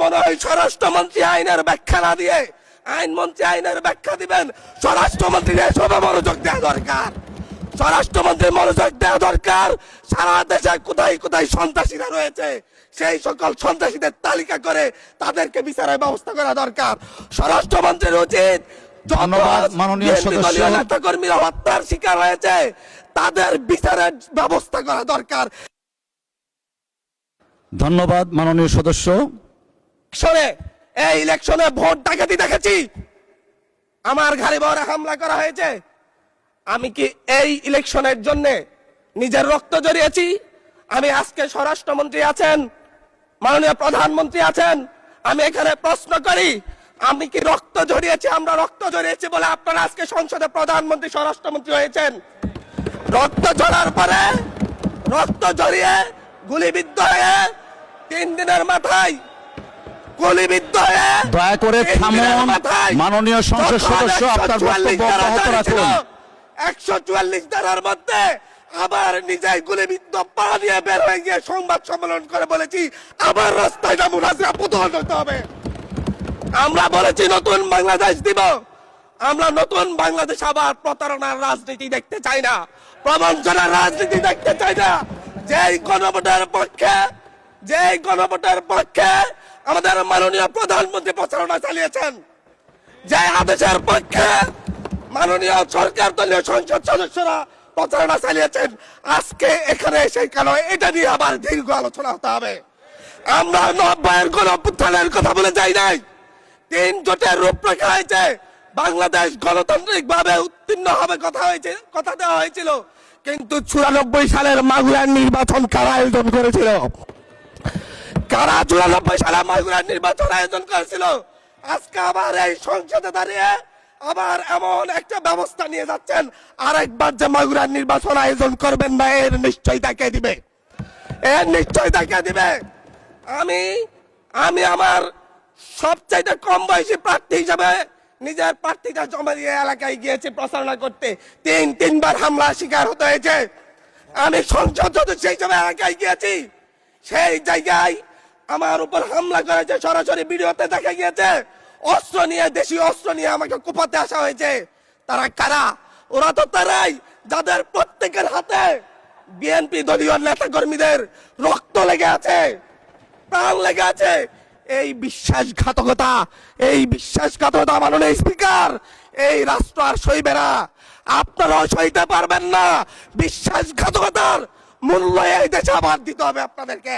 মনে হয় স্বরাষ্ট্রমন্ত্রী আইনের ব্যাখ্যা না দিয়ে আইনমন্ত্রী আইনের ব্যাখ্যা দিবেন। স্বরাষ্ট্রমন্ত্রীর এসবে মনোযোগ দেওয়া দরকার। স্বরাষ্ট্রমন্ত্রীর মনোযোগ দেওয়া দরকার। সারা দেশে কোথায় কোথায় সন্ত্রাসীরা রয়েছে সেই সকল সন্ত্রাসীদের তালিকা করে তাদেরকে বিচারের ব্যবস্থা করা দরকার। স্বরাষ্ট্রমন্ত্রীর উচিত ধন্যবাদ মাননীয় সদস্য। নেতাকর্মীরা হত্যার শিকার হয়েছে তাদের বিচারের ব্যবস্থা করা দরকার। ধন্যবাদ মাননীয় সদস্য। এই ইলেকশনে ভোট ডাকাতি দেখেছি, আমার ঘাড়ে বড় হামলা করা হয়েছে। আমি কি এই ইলেকশনের জন্য নিজের রক্ত জড়িয়েছি? আমি আজকে স্বরাষ্ট্রমন্ত্রী আছেন, মাননীয় প্রধানমন্ত্রী আছেন, আমি এখানে প্রশ্ন করি আমি কি রক্ত জড়িয়েছি? আমরা রক্ত জড়িয়েছি বলে আপনারা আজকে সংসদে প্রধানমন্ত্রী স্বরাষ্ট্রমন্ত্রী হয়েছেন। রক্ত ঝরার পরে রক্ত জড়িয়ে গুলিবিদ্ধ হয়ে 3 দিনের মাথায় গুলিবিদ্ধ হয়ে দয়া করে থামুন মাননীয় সংসদ সদস্য, আপনার বক্তব্য অব্যাহত রাখুন। 144 ধারার মধ্যে আবার নিজেই গুলিবিদ্ধ পা দিয়ে বের হয়ে গিয়ে সংবাদ সম্মেলন করে বলেছি আবার রাস্তায় নামুন, হাসিনা প্রতিহত হতে হবে। আমরা বলেছি নতুন বাংলাদেশ দিব। আমরা নতুন বাংলাদেশ আবার প্রতারণার রাজনীতি দেখতে চাই না, প্রবঞ্চনার রাজনীতি দেখতে চাই না। যেই গণভোটের পক্ষে আমাদের মাননীয় প্রধানমন্ত্রী প্রচারণা চালিয়েছেন, যে আদেশের পক্ষে মাননীয় সরকার দলীয় সংসদ সদস্যরা প্রচারণা চালিয়েছেন, আজকে এখানে এসে কেন এটা নিয়ে আবার দীর্ঘ আলোচনা হতে হবে? আমরা 90-এর গণঅভ্যুত্থানের কথা বলে যাই নাই। 3 জোটের রূপরেখা হয়েছে, বাংলাদেশ গণতান্ত্রিক ভাবে উত্তীর্ণ হবে কথা দেওয়া হয়েছিল, কিন্তু 94 সালের মাগুরার নির্বাচন কারা আয়োজন করেছিল? কারা 94 সালে মাগুরার নির্বাচন আয়োজন করেছিল? আজকে আবার এই সংসদে দাঁড়িয়ে আবার এমন একটা ব্যবস্থা নিয়ে যাচ্ছেন, আরেকবার যে মাগুরার নির্বাচন আয়োজন করবেন না এর নিশ্চয়তা কে দিবে? এর নিশ্চয়তা কে দিবে? আমি আমার সবচাইতে কম বয়সী প্রার্থী হিসাবে নিজের প্রার্থীটা জমা দিয়ে এলাকায় গিয়েছি প্রচারণা করতে, 3বার হামলা শিকার হতে হয়েছে। আমি সংসদ সদস্য হিসাবে এলাকায় গিয়েছি, সেই জায়গায় আমার উপর হামলা করেছে, সরাসরি ভিডিওতে দেখা গিয়েছে। অস্ত্র নিয়ে, দেশীয় অস্ত্র নিয়ে আমাকে কোপাতে আসা হয়েছে। তারা কারা? ওরা তো তারাই যাদের প্রত্যেকের হাতে বিএনপি দলীয় নেতা কর্মীদের রক্ত লেগে আছে, প্রাণ লেগে আছে। এই বিশ্বাসঘাতকতা মাননীয় স্পিকার, এই রাষ্ট্র আর সইবে না, আপনারাও সইতে পারবেন না। বিশ্বাসঘাতকতার মূল্য এই দেশে আবার দিতে হবে আপনাদেরকে।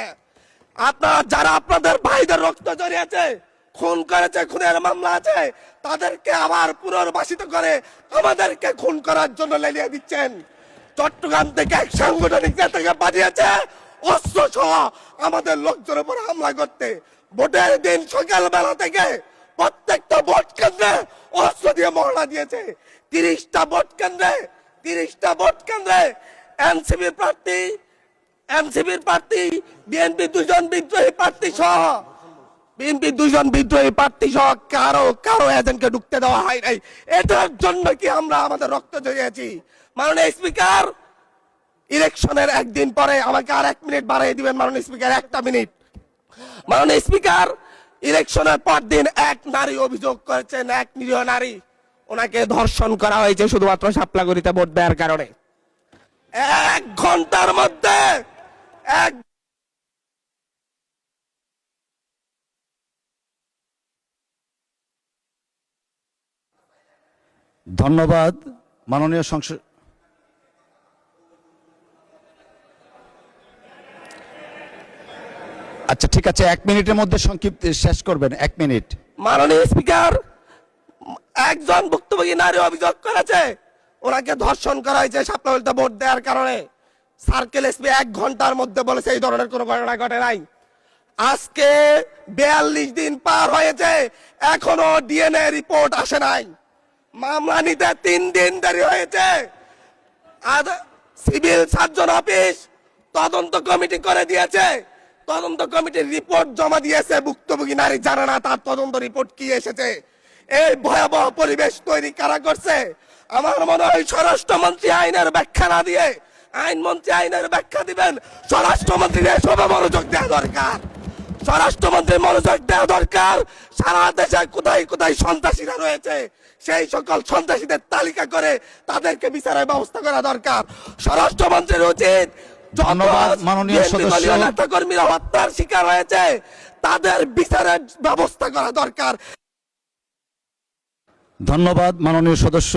আপনারা যারা আপনাদের ভাইদের রক্ত জড়িয়েছে, খুন করেছে, খুনের মামলা আছে, তাদেরকে আবার পুনর্বাসিত করে আমাদেরকে খুন করার জন্য লেলিয়ে দিচ্ছেন। চট্টগ্রাম থেকে এক সাংগঠনিক নেতাকে পাঠিয়েছে অস্ত্র সহ আমাদের লোকজনের উপর হামলা করতে। ভোটের দিন সকালবেলা থেকে প্রত্যেকটা ভোট কেন্দ্রে অস্ত্র দিয়ে মহড়া দিয়েছে। 30টা ভোট কেন্দ্রে এনসিপির প্রার্থী, বিএনপি 2 জন বিদ্রোহী প্রার্থী সহ কারো এজেন্টকে ঢুকতে দেওয়া হয় নাই। এটার জন্য কি আমরা আমাদের রক্ত জড়িয়েছি? মাননীয় স্পিকার, ইলেকশনের একদিন পরে আমাকে আর 1 মিনিট বাড়িয়ে দিবেন মাননীয় স্পিকার, 1টা মিনিট। মাননীয় স্পিকার, ইলেকশনের পর দিন এক নারী অভিযোগ করেছেন, এক নিরীহ নারী, ওনাকে ধর্ষণ করা হয়েছে শুধুমাত্র শাপলাগুড়িতে ভোট দেওয়ার কারণে। 1 ঘন্টার মধ্যে ধন্যবাদ মাননীয় সংসদ। আচ্ছা ঠিক আছে, 1 মিনিটের মধ্যে সংক্ষিপ্ত শেষ করবেন, 1 মিনিট। মাননীয় স্পিকার, একজন ভুক্তভোগী নারী অভিযোগ করেছে ওনাকে ধর্ষণ করা হয়েছে শাপলাগুড়িতে ভোট দেওয়ার কারণে। সার্কেল এসপি 1 ঘন্টার মধ্যে বলেছে এই ধরনের কোনো ঘটনা ঘটে নাই। আজকে 42 দিন পার হয়েছে, এখনো ডিএনএ রিপোর্ট আসে নাই। মামলা নিতে 3 দিন দেরি হয়েছে। সিভিল সার্জন অফিস তদন্ত কমিটি করে দিয়েছে, তদন্ত কমিটির রিপোর্ট জমা দিয়েছে, ভুক্তভোগী নারী জানে না তার তদন্ত রিপোর্ট কি এসেছে। এই ভয়াবহ পরিবেশ তৈরি কারা করছে? আমার মনে হয় স্বরাষ্ট্রমন্ত্রী আইনের ব্যাখ্যা না দিয়ে আইনমন্ত্রী আইনের ব্যাখ্যা দিবেন। স্বরাষ্ট্রমন্ত্রীর এসবে মনোযোগ দেওয়া দরকার। স্বরাষ্ট্রমন্ত্রীর মনোযোগ দেওয়া দরকার। সারা দেশে কোথায় কোথায় সন্ত্রাসীরা রয়েছে সেই সকল সন্ত্রাসীদের তালিকা করে তাদেরকে বিচারের ব্যবস্থা করা দরকার। স্বরাষ্ট্রমন্ত্রীর উচিত ধন্যবাদ মাননীয় সদস্য। নেতাকর্মীরা হত্যার শিকার হয়েছে তাদের বিচারের ব্যবস্থা করা দরকার। ধন্যবাদ মাননীয় সদস্য।